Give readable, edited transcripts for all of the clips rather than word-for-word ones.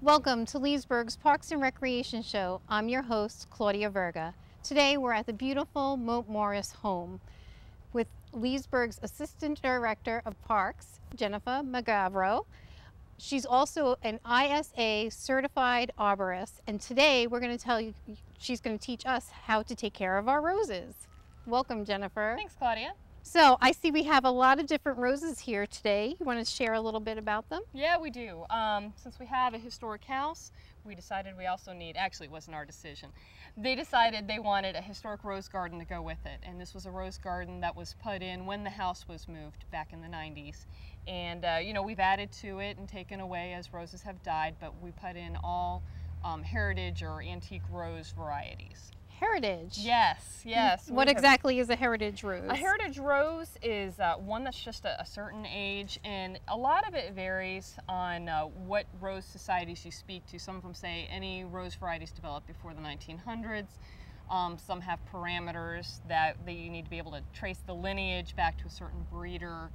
Welcome to Leesburg's Parks and Recreation Show. I'm your host, Claudia Verga. Today we're at the beautiful Moat Morris home with Leesburg's Assistant Director of Parks, Jennifer McGavro. She's also an ISA certified arborist, and today we're going to tell you, she's going to teach us how to take care of our roses. Welcome, Jennifer. Thanks, Claudia. So I see we have a lot of different roses here today. You want to share a little bit about them? Yeah, we do. Since we have a historic house, we decided we also need, actually it wasn't our decision, they decided they wanted a historic rose garden to go with it. And this was a rose garden that was put in when the house was moved back in the 90s. And you know, we've added to it and taken away as roses have died, but we put in all heritage or antique rose varieties. Heritage? Yes, yes. What exactly is a heritage rose? A heritage rose is one that's just a certain age, and a lot of it varies on what rose societies you speak to. Some of them say any rose varieties developed before the 1900s. Some have parameters that you need to be able to trace the lineage back to a certain breeder,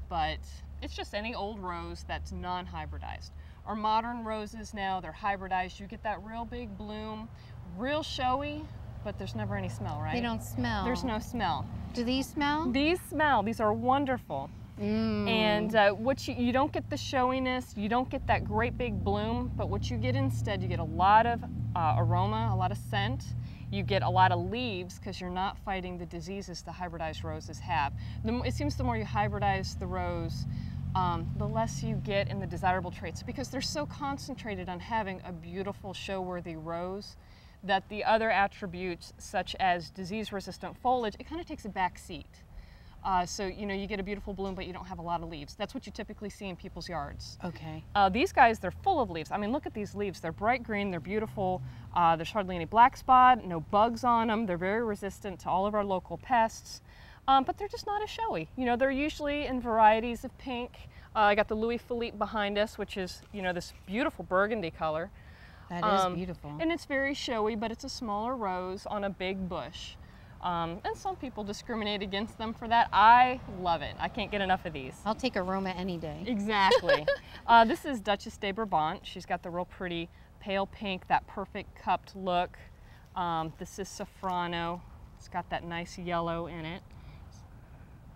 but it's just any old rose that's non-hybridized. Our modern roses now, they're hybridized. You get that real big bloom, real showy, but there's never any smell, right? They don't smell. There's no smell. Do these smell? These smell. These are wonderful. And what you don't get the showiness, you don't get that great big bloom, but what you get instead, you get a lot of aroma, a lot of scent. You get a lot of leaves because you're not fighting the diseases the hybridized roses have. It seems the more you hybridize the rose, the less you get in the desirable traits, because they're so concentrated on having a beautiful show-worthy rose that the other attributes, such as disease-resistant foliage, it kind of takes a back seat. So you know, you get a beautiful bloom, but you don't have a lot of leaves. That's what you typically see in people's yards. Okay. These guys, they're full of leaves. I mean, look at these leaves. They're bright green, they're beautiful. There's hardly any black spot, no bugs on them. They're very resistant to all of our local pests. But they're just not as showy. You know, they're usually in varieties of pink. I got the Louis Philippe behind us, which is, you know, this beautiful burgundy color. That is beautiful. And it's very showy, but it's a smaller rose on a big bush. And some people discriminate against them for that. I love it. I can't get enough of these. I'll take aroma any day. Exactly. This is Duchess de Brabant. She's got the real pretty pale pink, that perfect cupped look. This is Safrano. It's got that nice yellow in it.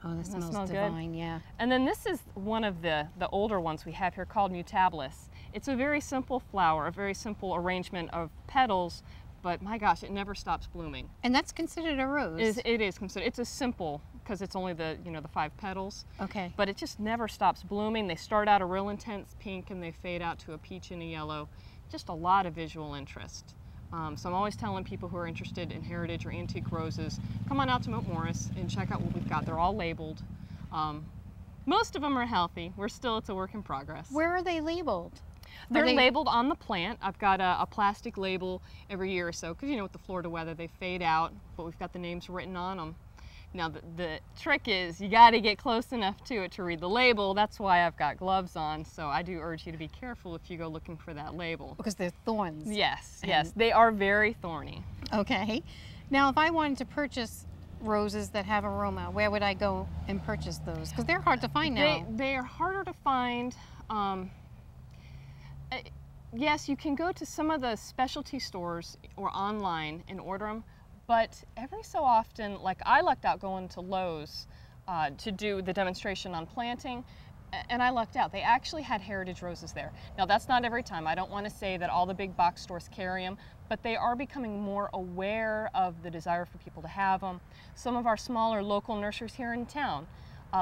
Oh, this smells divine, yeah. And then this is one of the older ones we have here called Mutabilis. It's a very simple flower, a very simple arrangement of petals, but my gosh, it never stops blooming. And that's considered a rose? It is considered. It's a simple, because it's only the 5 petals. Okay. But it just never stops blooming. They start out a real intense pink and they fade out to a peach and a yellow. Just a lot of visual interest. So I'm always telling people who are interested in heritage or antique roses, come on out to Moat Morris and check out what we've got. They're all labeled. Most of them are healthy. It's a work in progress. Where are they labeled? They're labeled on the plant. I've got a plastic label every year or so, because you know with the Florida weather they fade out, but we've got the names written on them. Now the trick is you got to get close enough to it to read the label. That's why I've got gloves on, so I do urge you to be careful if you go looking for that label. Because they're thorns. Yes, yes, they are very thorny. Okay. Now if I wanted to purchase roses that have aroma, where would I go and purchase those? Because they're hard to find now. They are harder to find. Yes, you can go to some of the specialty stores or online and order them, but every so often, like I lucked out going to Lowe's to do the demonstration on planting, and I lucked out. They actually had heritage roses there. Now that's not every time. I don't want to say that all the big box stores carry them, but they are becoming more aware of the desire for people to have them. Some of our smaller local nurseries here in town,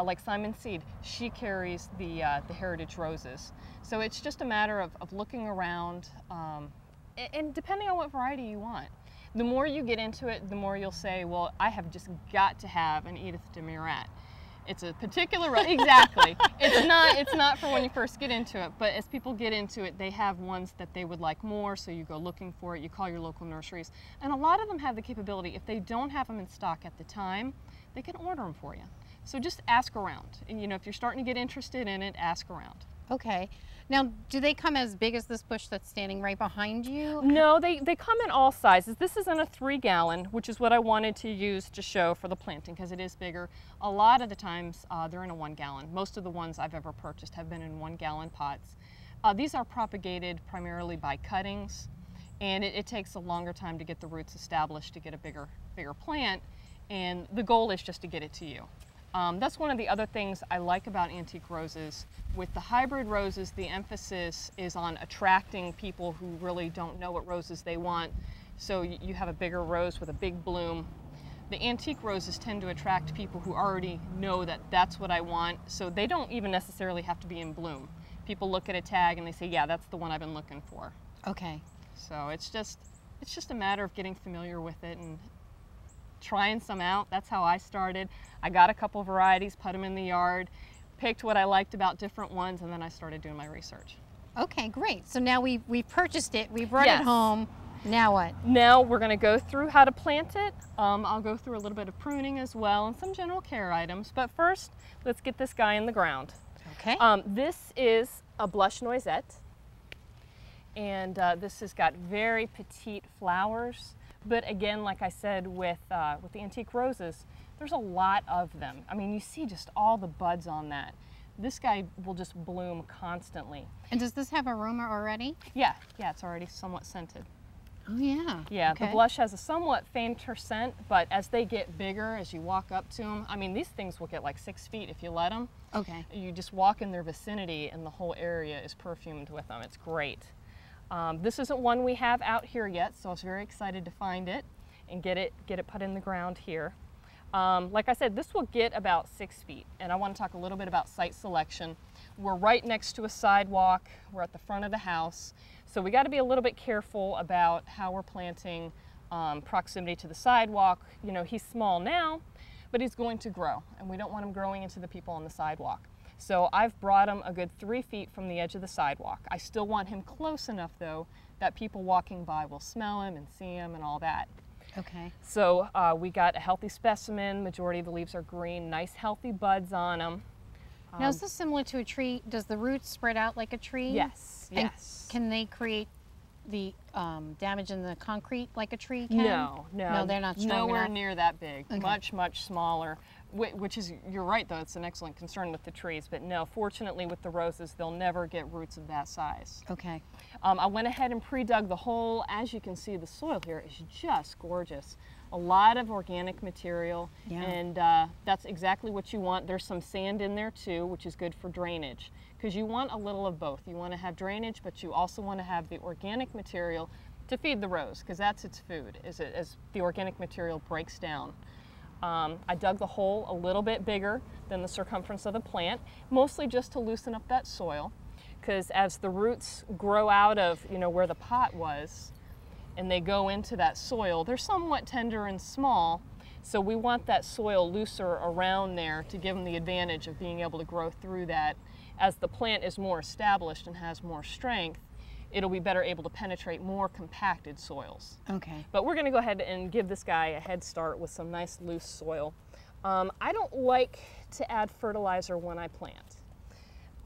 like Simon Seed, she carries the heritage roses. So it's just a matter of looking around, and depending on what variety you want. The more you get into it, the more you'll say, well, I have just got to have an Edith de Murat. It's a particular, exactly. It's not for when you first get into it, but as people get into it, they have ones that they would like more, so you go looking for it, you call your local nurseries. And a lot of them have the capability, if they don't have them in stock at the time, they can order them for you. So just ask around. And you know, if you're starting to get interested in it, ask around. Okay. Now, do they come as big as this bush that's standing right behind you? No, they come in all sizes. This is in a 3-gallon, which is what I wanted to use to show for the planting because it is bigger. A lot of the times they're in a 1-gallon. Most of the ones I've ever purchased have been in 1-gallon pots. These are propagated primarily by cuttings, and it takes a longer time to get the roots established to get a bigger plant, and the goal is just to get it to you. That's one of the other things I like about antique roses. With the hybrid roses, the emphasis is on attracting people who really don't know what roses they want. So you have a bigger rose with a big bloom. The antique roses tend to attract people who already know that that's what I want, so they don't even necessarily have to be in bloom. People look at a tag and they say, yeah, that's the one I've been looking for. Okay. So it's just a matter of getting familiar with it and trying some out. That's how I started. I got a couple varieties, put them in the yard, picked what I liked about different ones, and then I started doing my research. Okay, great. So now we've purchased it, we brought Yes. it home. Now what? Now we're going to go through how to plant it. I'll go through a little bit of pruning as well and some general care items. But first, let's get this guy in the ground. Okay. This is a blush noisette, and this has got very petite flowers. But again, like I said, with the antique roses, there's a lot of them. I mean, you see just all the buds on that. This guy will just bloom constantly. And does this have aroma already? Yeah, it's already somewhat scented. Oh yeah. Yeah, okay. The blush has a somewhat fainter scent, but as they get bigger, as you walk up to them, I mean, these things will get like 6 feet if you let them. Okay. You just walk in their vicinity and the whole area is perfumed with them. It's great. This isn't one we have out here yet, so I was very excited to find it and get it put in the ground here. Like I said, this will get about 6 feet, and I want to talk a little bit about site selection. We're right next to a sidewalk. We're at the front of the house, so we got to be a little bit careful about how we're planting, proximity to the sidewalk. You know, he's small now, but he's going to grow, and we don't want him growing into the people on the sidewalk. So I've brought him a good 3 feet from the edge of the sidewalk. I still want him close enough, though, that people walking by will smell him and see him and all that. Okay. So we got a healthy specimen. Majority of the leaves are green, nice healthy buds on them. Now is this similar to a tree? Does the roots spread out like a tree? Yes, And yes. can they create the damage in the concrete like a tree can? No, they're not strong nowhere enough? near that big. Okay. Much smaller. Which is, you're right though, it's an excellent concern with the trees, but no, fortunately with the roses, they'll never get roots of that size. Okay. I went ahead and pre-dug the hole. As you can see, the soil here is just gorgeous. A lot of organic material, Yeah. and that's exactly what you want. There's some sand in there too, which is good for drainage, because you want a little of both. You want to have drainage, but you also want to have the organic material to feed the rose, because that's its food, as the organic material breaks down. I dug the hole a little bit bigger than the circumference of the plant, mostly just to loosen up that soil, because as the roots grow out of, you know, where the pot was, and they go into that soil, they're somewhat tender and small, so we want that soil looser around there to give them the advantage of being able to grow through that. As the plant is more established and has more strength, it'll be better able to penetrate more compacted soils. Okay. But we're going to go ahead and give this guy a head start with some nice loose soil. I don't like to add fertilizer when I plant.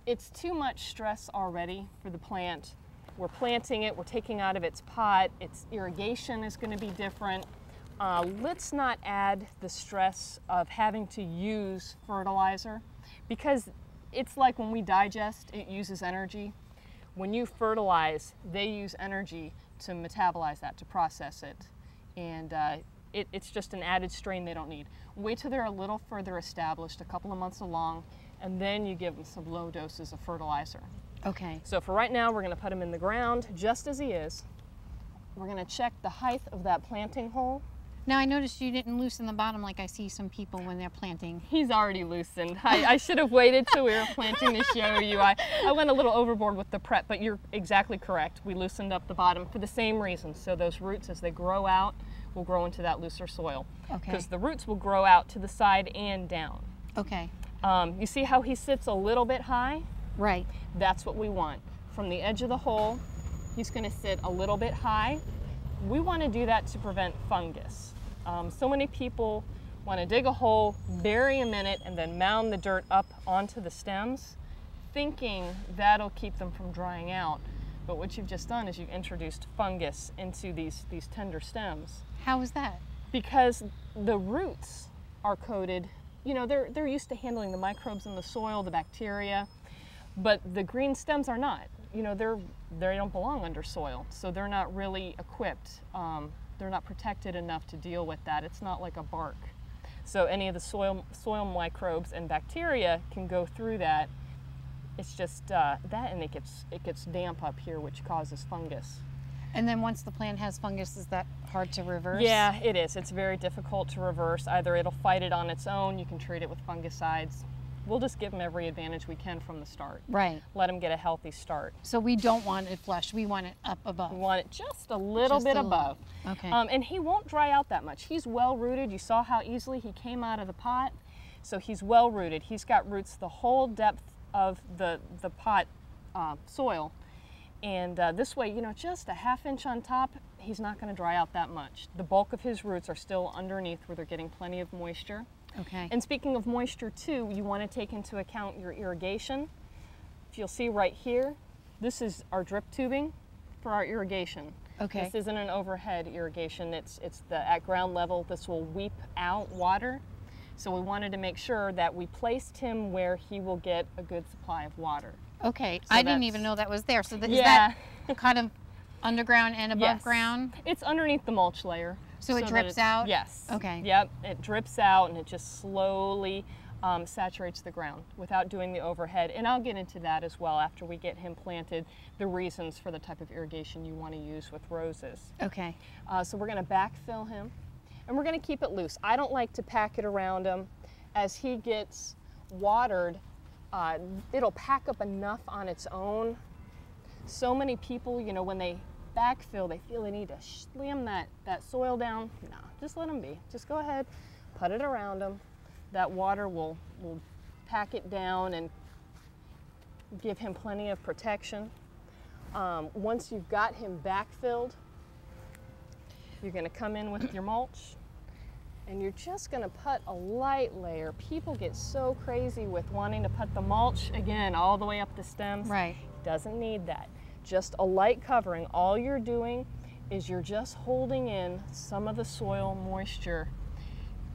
It's too much stress already for the plant. We're planting it, we're taking out of its pot, its irrigation is going to be different. Let's not add the stress of having to use fertilizer, because it's like when we digest, it uses energy. When you fertilize, they use energy to metabolize that, to process it. And it's just an added strain they don't need. Wait till they're a little further established, a couple of months along, and then you give them some low doses of fertilizer. Okay. So for right now, we're going to put him in the ground just as he is. We're going to check the height of that planting hole. Now I noticed you didn't loosen the bottom like I see some people when they're planting. He's already loosened. I should have waited till we were planting to show you. I went a little overboard with the prep, but you're exactly correct. We loosened up the bottom for the same reason. So those roots, as they grow out, will grow into that looser soil. Okay. Because the roots will grow out to the side and down. Okay. You see how he sits a little bit high? Right. That's what we want. From the edge of the hole, he's going to sit a little bit high. We want to do that to prevent fungus. So many people want to dig a hole, bury him in it, and then mound the dirt up onto the stems, thinking that'll keep them from drying out. But what you've just done is you've introduced fungus into these tender stems. How is that? Because the roots are coated, you know, they're used to handling the microbes in the soil, the bacteria, but the green stems are not. you know, they don't belong under soil, so they're not really equipped. They're not protected enough to deal with that. It's not like a bark. So any of the soil microbes and bacteria can go through that. It's just that, and it gets damp up here, which causes fungus. And then once the plant has fungus, is that hard to reverse? Yeah, it is. It's very difficult to reverse. Either it'll fight it on its own, you can treat it with fungicides. We'll just give them every advantage we can from the start. Right. Let them get a healthy start. So we don't want it flush, we want it up above. We want it just a little bit above. Okay. And he won't dry out that much. He's well rooted. You saw how easily he came out of the pot. So he's well rooted. He's got roots the whole depth of the pot soil. And this way, you know, just a ½ inch on top, he's not going to dry out that much. The bulk of his roots are still underneath where they're getting plenty of moisture. Okay. And speaking of moisture too, you want to take into account your irrigation. If you'll see right here, this is our drip tubing for our irrigation. Okay. This isn't an overhead irrigation, it's at ground level. This will weep out water. So we wanted to make sure that we placed him where he will get a good supply of water. Okay, So I didn't even know that was there. So is Yeah. that kind of underground and above Yes. ground? It's underneath the mulch layer. So it that drips out? Yes. Okay. Yep, it drips out and it just slowly saturates the ground without doing the overhead. And I'll get into that as well after we get him planted, the reasons for the type of irrigation you want to use with roses. Okay. So we're going to backfill him and we're going to keep it loose. I don't like to pack it around him. As he gets watered, it'll pack up enough on its own. So many people, you know, when they backfill, they feel they need to slam that soil down. No, just let them be. Just go ahead, put it around them. That water will pack it down and give him plenty of protection. Once you've got him backfilled, you're going to come in with your mulch and you're just going to put a light layer. People get so crazy with wanting to put the mulch, again, all the way up the stems. Right. Doesn't need that. Just a light covering. All you're doing is you're just holding in some of the soil moisture.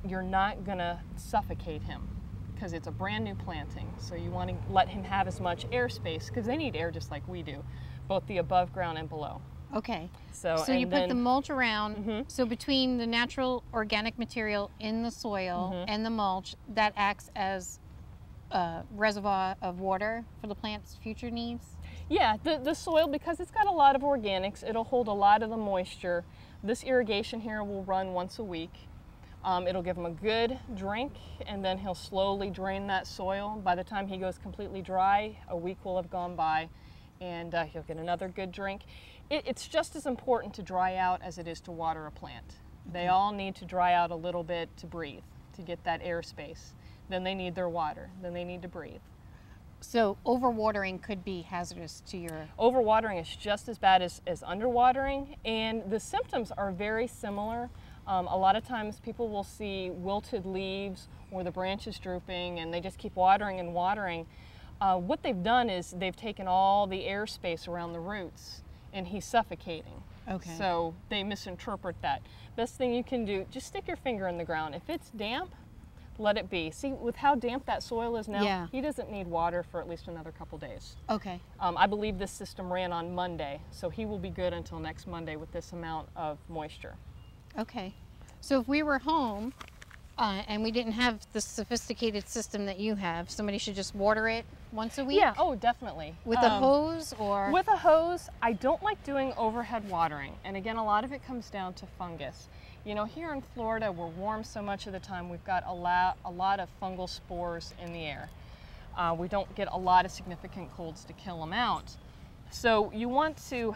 You're not going to suffocate him because it's a brand new planting. So you want to let him have as much airspace because they need air just like we do, both the above ground and below. Okay. So you put the mulch around. Mm-hmm. So between the natural organic material in the soil Mm-hmm. and the mulch, that acts as a reservoir of water for the plant's future needs? Yeah, the soil, because it's got a lot of organics, it'll hold a lot of the moisture. This irrigation here will run once a week. It'll give him a good drink, and then he'll slowly drain that soil. By the time he goes completely dry, a week will have gone by, and he'll get another good drink. It's just as important to dry out as it is to water a plant. They all need to dry out a little bit to breathe, to get that airspace. Then they need their water, then they need to breathe. So overwatering could be hazardous to your... Overwatering is just as bad as underwatering, and the symptoms are very similar. A lot of times people will see wilted leaves or the branches drooping and they just keep watering and watering. What they've done is they've taken all the airspace around the roots and he's suffocating. Okay. So they misinterpret that. Best thing you can do, just stick your finger in the ground. If it's damp, let it be. See, with how damp that soil is now, Yeah. he doesn't need water for at least another couple days. Okay. I believe this system ran on Monday, so he will be good until next Monday with this amount of moisture. Okay. So if we were home and we didn't have the sophisticated system that you have, somebody should just water it once a week? Yeah, oh, definitely. With a hose or? With a hose. I don't like doing overhead watering, and again, a lot of it comes down to fungus. You know, here in Florida, we're warm so much of the time, we've got a lot of fungal spores in the air. We don't get a lot of significant colds to kill them out. So you want to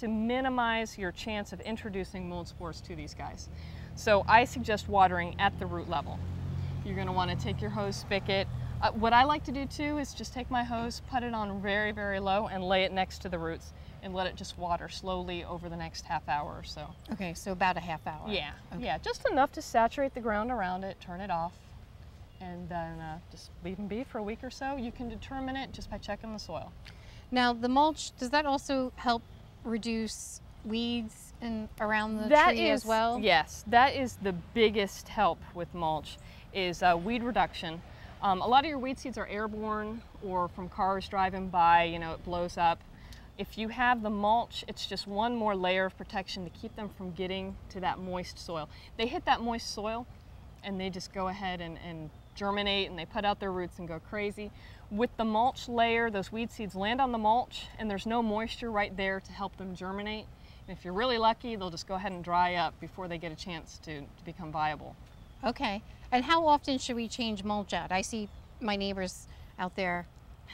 minimize your chance of introducing mold spores to these guys. So I suggest watering at the root level. You're going to want to take your hose spigot. What I like to do too is just take my hose, put it on very, very low, and lay it next to the roots and let it just water slowly over the next half hour or so. Okay, so about a half hour. Yeah, Okay. yeah, just enough to saturate the ground around it, turn it off, and then just leave them be for a week or so. You can determine it just by checking the soil. Now the mulch, does that also help reduce weeds around the tree as well? Yes, that is the biggest help with mulch is weed reduction. A lot of your weed seeds are airborne or from cars driving by, you know, it blows up. If you have the mulch, it's just one more layer of protection to keep them from getting to that moist soil. They hit that moist soil and they just go ahead and germinate, and they put out their roots and go crazy. With the mulch layer, those weed seeds land on the mulch and there's no moisture right there to help them germinate. And if you're really lucky, they'll just go ahead and dry up before they get a chance to become viable. Okay. And how often should we change mulch out? I see my neighbors out there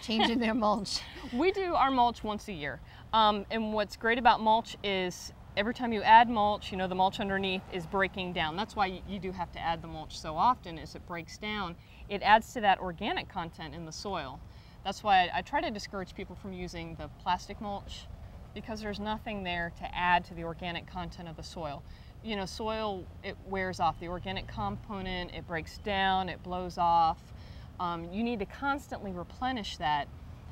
changing their mulch. We do our mulch once a year. And what's great about mulch is every time you add mulch, you know, the mulch underneath is breaking down. That's why you do have to add the mulch so often. As it breaks down, it adds to that organic content in the soil. That's why I try to discourage people from using the plastic mulch, because there's nothing there to add to the organic content of the soil. You know, soil, it wears off. The organic component, it breaks down, it blows off. You need to constantly replenish that.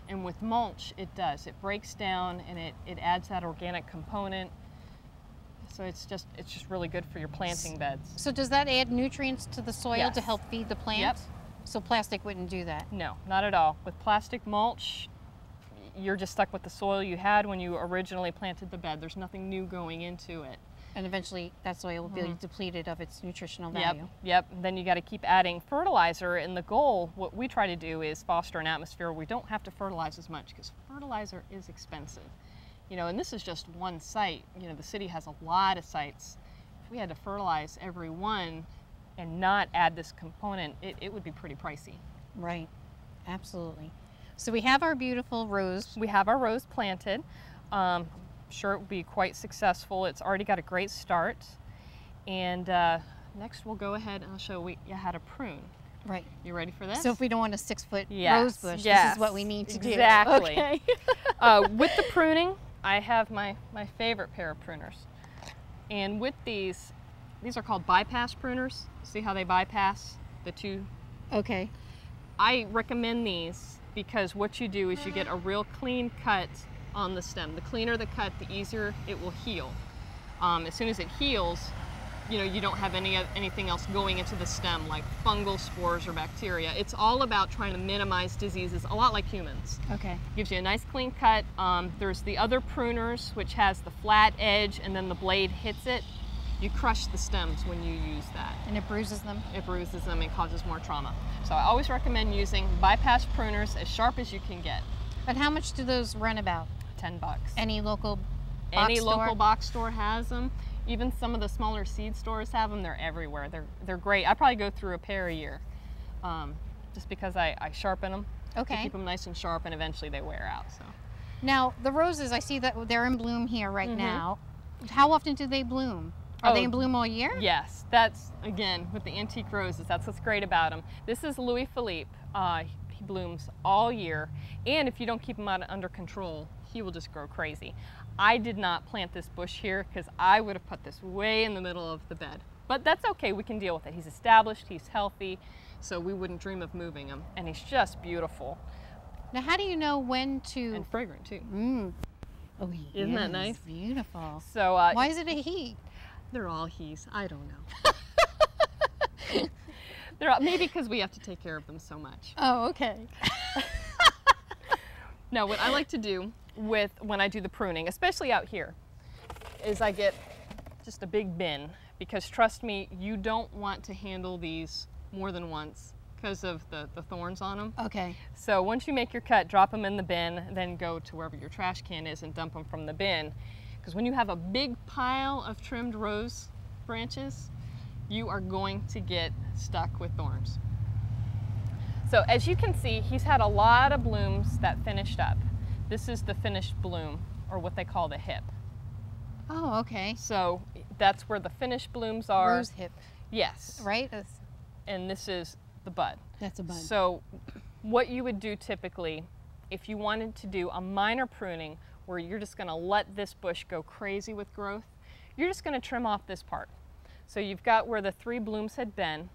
And with mulch, it does. It breaks down and it adds that organic component. So it's just really good for your planting beds. So does that add nutrients to the soil Yes. to help feed the plant? Yep. So plastic wouldn't do that? No, not at all. With plastic mulch, you're just stuck with the soil you had when you originally planted the bed. There's nothing new going into it. And eventually that soil will be depleted of its nutritional Yep, value. yep. Then you got to keep adding fertilizer, and the goal, what we try to do is foster an atmosphere where we don't have to fertilize as much, because fertilizer is expensive. You know, and this is just one site. You know, the city has a lot of sites. If we had to fertilize every one and not add this component, it would be pretty pricey. Right, absolutely. So we have our beautiful rose. We have our rose planted. Sure, it will be quite successful. It's already got a great start. And next we'll go ahead and I'll show you how to prune. Right. You ready for this? So if we don't want a 6-foot Yes, rose bush, yes, this is what we need to do. exactly. Okay. With the pruning, I have my favorite pair of pruners. And with these are called bypass pruners. See how they bypass the two? Okay. I recommend these because what you do is you get a real clean cut on the stem. The cleaner the cut, the easier it will heal. As soon as it heals, you know, you don't have anything else going into the stem like fungal spores or bacteria. It's all about trying to minimize diseases, a lot like humans. Okay. Gives you a nice clean cut. There's the other pruners, which has the flat edge and then the blade hits it. You crush the stems when you use that. And it bruises them? It bruises them and causes more trauma. So I always recommend using bypass pruners as sharp as you can get. But how much do those run about? $10. Any local Any box store? local box store has them. Even some of the smaller seed stores have them. They're everywhere. They're great. I probably go through a pair a year, just because I sharpen them. Okay. To keep them nice and sharp, and eventually they wear out. So. Now, the roses, I see that they're in bloom here right now. How often do they bloom? Are they in bloom all year? Yes, that's, again, with the antique roses, that's what's great about them. This is Louis Philippe. He blooms all year, and if you don't keep him under control, he will just grow crazy. I did not plant this bush here because I would have put this way in the middle of the bed. But that's okay, we can deal with it. He's established, he's healthy, so we wouldn't dream of moving him. And he's just beautiful. Now, how do you know when to... And fragrant, too. Oh, Isn't that nice? Beautiful. So why is it a he? They're all he's. I don't know. Maybe because we have to take care of them so much. Oh, okay. Now, what I like to do when I do the pruning, especially out here, is I get just a big bin, because trust me, you don't want to handle these more than once because of the thorns on them. Okay. So once you make your cut, drop them in the bin, then go to wherever your trash can is and dump them from the bin. Because when you have a big pile of trimmed rose branches, you are going to get stuck with thorns. So as you can see, he's had a lot of blooms that finished up. This is the finished bloom, or what they call the hip. Oh, okay. So that's where the finished blooms are. Rose hip. Yes. Right? And this is the bud. That's a bud. So what you would do typically, if you wanted to do a minor pruning where you're just going to let this bush go crazy with growth, you're just going to trim off this part. So you've got where the 3 blooms had been,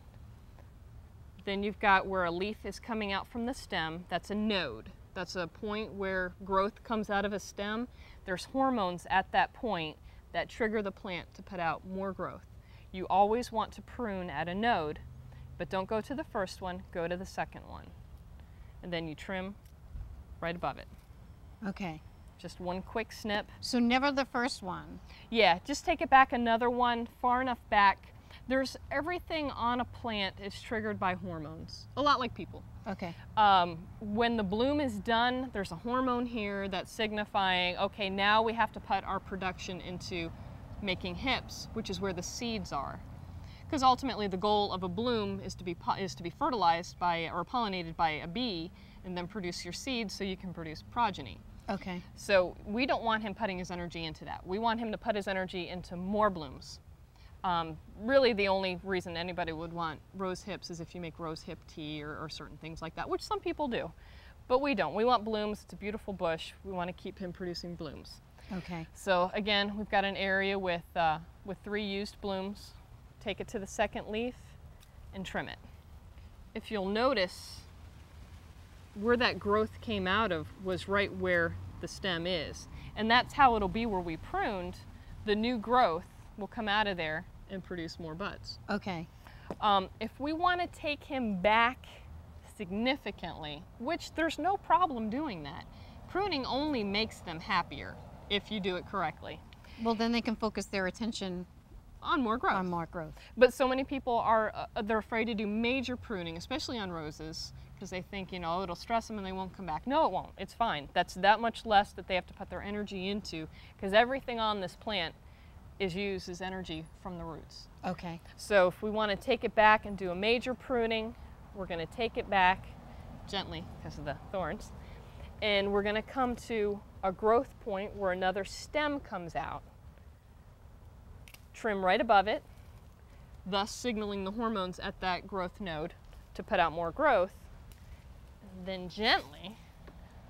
then you've got where a leaf is coming out from the stem. That's a node. That's a point where growth comes out of a stem. There's hormones at that point that trigger the plant to put out more growth. You always want to prune at a node. But don't go to the first one, go to the second one. And then you trim right above it. Okay. Just one quick snip. So never the first one. Yeah, just take it back another one, far enough back. There's everything on a plant is triggered by hormones, a lot like people. Okay. When the bloom is done, there's a hormone here that's signifying, okay, now we have to put our production into making hips, which is where the seeds are. Because ultimately the goal of a bloom is to be fertilized by or pollinated by a bee and then produce your seeds so you can produce progeny. Okay. So we don't want him putting his energy into that. We want him to put his energy into more blooms. Really the only reason anybody would want rose hips is if you make rose hip tea or certain things like that, which some people do. But we don't. We want blooms. It's a beautiful bush. We want to keep him producing blooms. Okay. So again, we've got an area with 3 used blooms. Take it to the second leaf and trim it. If you'll notice, where that growth came out of was right where the stem is. And that's how it'll be where we pruned. The new growth will come out of there and produce more buds. Okay. If we want to take him back significantly, which there's no problem doing that, pruning only makes them happier if you do it correctly. Well, then they can focus their attention On more growth. on more growth. But so many people are, they're afraid to do major pruning, especially on roses, because they think, you know, it'll stress them and they won't come back. No, it won't. It's fine. That's that much less that they have to put their energy into, because everything on this plant is used as energy from the roots. Okay. So if we want to take it back and do a major pruning, we're going to take it back gently because of the thorns, and we're going to come to a growth point where another stem comes out. Trim right above it, thus signaling the hormones at that growth node to put out more growth. Then gently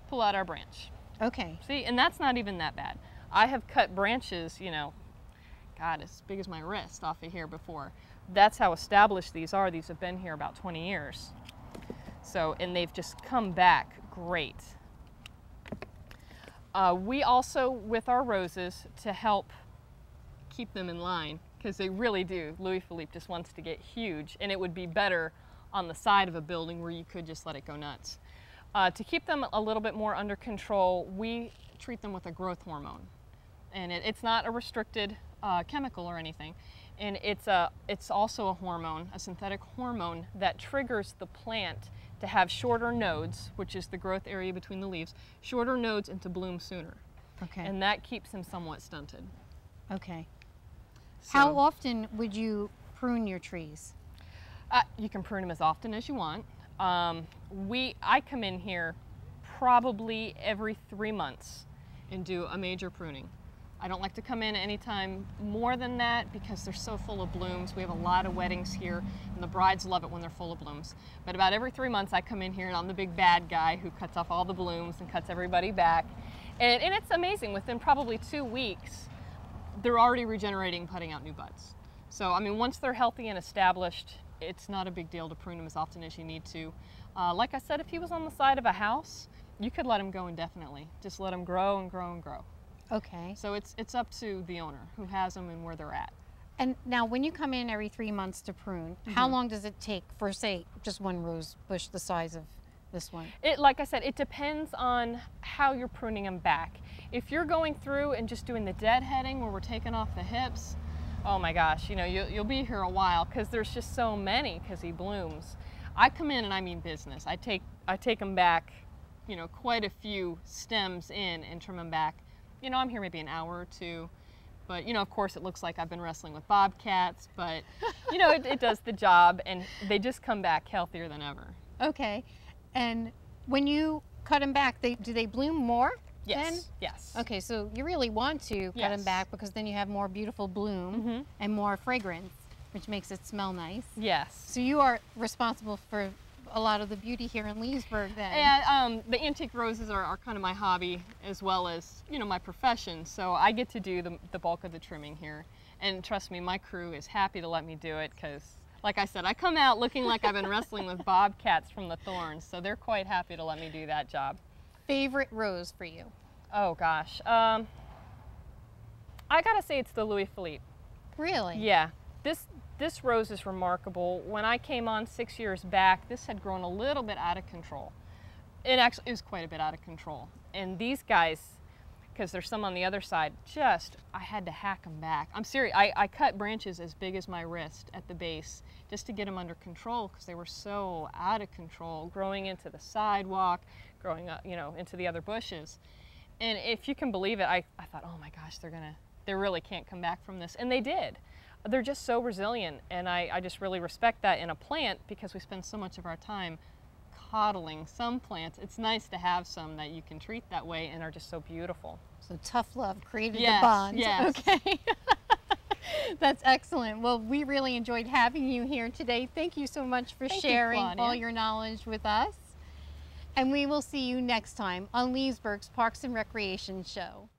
pull out our branch. Okay. See, and that's not even that bad. I have cut branches, you know, God, as big as my wrist off of here before. That's how established these are. These have been here about 20 years. So, and they've just come back great. We also, with our roses, to help keep them in line, because they really do. Louis Philippe just wants to get huge, and it would be better on the side of a building where you could just let it go nuts. To keep them a little bit more under control, we treat them with a growth hormone. And it's not a restricted chemical or anything. And it's also a hormone, a synthetic hormone that triggers the plant to have shorter nodes, which is the growth area between the leaves, shorter nodes and to bloom sooner. Okay. And that keeps them somewhat stunted. Okay. So, How often would you prune your trees? you can prune them as often as you want. I come in here probably every 3 months and do a major pruning. I don't like to come in anytime more than that because they're so full of blooms. We have a lot of weddings here and the brides love it when they're full of blooms. But about every 3 months I come in here and I'm the big bad guy who cuts off all the blooms and cuts everybody back. And it's amazing, within probably 2 weeks, they're already regenerating, putting out new buds. So, I mean, once they're healthy and established, it's not a big deal to prune them as often as you need to. Like I said, if he was on the side of a house, you could let him go indefinitely. Just let him grow and grow and grow. Okay. So it's up to the owner who has them and where they're at. And now when you come in every 3 months to prune, how long does it take for, say, just one rose bush the size of this one? Like I said, it depends on how you're pruning them back. If you're going through and just doing the deadheading where we're taking off the hips, oh my gosh, you know, you'll be here a while because there's just so many because he blooms. I come in and I mean business. I take them back, you know, quite a few stems in and trim them back. You know, I'm here maybe an hour or two, but you know, of course it looks like I've been wrestling with bobcats, but you know, it does the job and they just come back healthier than ever. Okay. And when you cut them back, do they bloom more? Yes. Then? Yes. Okay, so you really want to cut them back because then you have more beautiful bloom and more fragrance, which makes it smell nice. Yes. So you are responsible for a lot of the beauty here in Leesburg then. And the antique roses are kind of my hobby as well as, you know, my profession. So I get to do the bulk of the trimming here. And trust me, my crew is happy to let me do it because, like I said, I come out looking like I've been wrestling with bobcats from the thorns. So they're quite happy to let me do that job. Favorite rose for you? Oh gosh. I gotta say it's the Louis Philippe. Really? Yeah. this rose is remarkable. When I came on 6 years back, this had grown a little bit out of control. It was quite a bit out of control. And these guys, because there's some on the other side, I had to hack them back. I'm serious, I cut branches as big as my wrist at the base just to get them under control, because they were so out of control, growing into the sidewalk, growing up, into the other bushes. And if you can believe it, I thought, oh my gosh, they really can't come back from this. And they did. They're just so resilient, and I just really respect that in a plant, because we spend so much of our time coddling some plants. It's nice to have some that you can treat that way and are just so beautiful. So tough love created Yes, the bond. yes. Okay. That's excellent. Well, we really enjoyed having you here today. Thank you so much for sharing all your knowledge with us. And we will see you next time on Leesburg's Parks and Recreation Show.